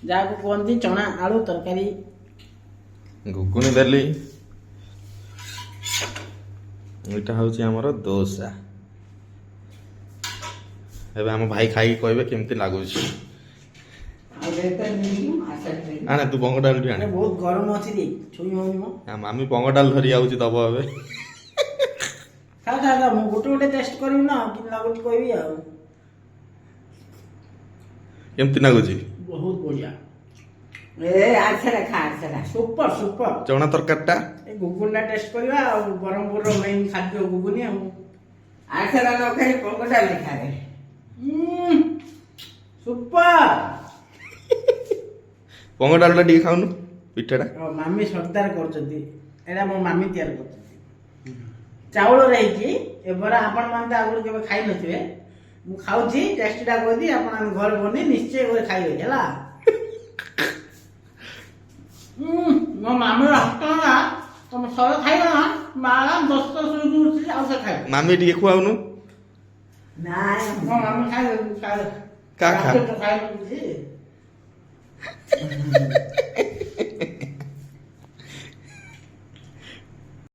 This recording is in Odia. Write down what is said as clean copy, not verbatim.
ଯାହାକୁ କୁହନ୍ତି ଚଣା ଆଳୁ ତରକାରୀ। ଘୁଗୁନି ଦେଲି। ଏଇଟା ହଉଛି ଆମର ଦୋସା। ଏବେ ଆମ ଭାଇ ଖାଇକି କହିବେ କେମିତି ଲାଗୁଛି। ଆଣେ ତୁ ବଙ୍ଗ ଡାଲି ବି ଆଣେ। ବହୁତ ଗରମ ଅଛି ରେ, ଛୁଇଁ ହଉନି ମ। ମାମି ବଙ୍ଗ ଡାଲି ଧରି ଯାଉଛି ଦବ ଏବେ। ଖା ଖା ଖା, ମୁଁ ଗୋଟେ ଗୋଟେ ଟେଷ୍ଟ କରିବି ନା, କେମିତି ଲାଗୁଛି କହିବି ଆଉ। କେମିତି ଲାଗୁଛି? ବହୁତ ବଢିଆ, ଆରଥର ଖା ଆରଥର। Super super. ଚଣା ତରକାରୀଟା ଏ ଗୁଗୁନିଟା ଟେଷ୍ଟ କରିବା ଆଉ, ବ୍ରହ୍ମପୁରର ମେନ୍ ଖାଦ୍ୟ ଗୁଗୁନି ଆଉ। ଆରଥର ନ ଖାଇ ପଙ୍କ ଡାଲି ଖାଏ। ସୁପର। ବଙ୍ଗ ଡାଲିଟା ଟିକେ ଖାଉନୁ, ପିଠାଟା। ମାମି ସର୍ଦାର କରୁଛନ୍ତି, ଏଇଟା ମୋ ମାମି ତିଆରି କରୁଛନ୍ତି। ଚାଉଳରେ ହେଇଛି ଏ ବରା। ଆପଣ ମାନେ ତ ଆଗରୁ କେବେ ଖାଇ ନଥିବେ, ମୁଁ ଖାଉଛି, ଟେଷ୍ଟଟା କହିଦି, ଆପଣ ଆମେ ଘରେ ବନେଇ ନିଶ୍ଚୟ ଘରେ ଖାଇବେ ହେଲା। ମୋ ମାମିର ହାତ ନା ତମେ ଥରେ ଖାଇବ ନା, ମାରା 10 ଶୋଇକି ଉଠିଲେ ଆଉ ସେ ଖାଇବ। ମାମି ଟିକେ ଖୁଆଉନୁ। ନାଇଁ ମୋ ମାମି ଖାଇବେ କା ଖା। ଖାଇବେ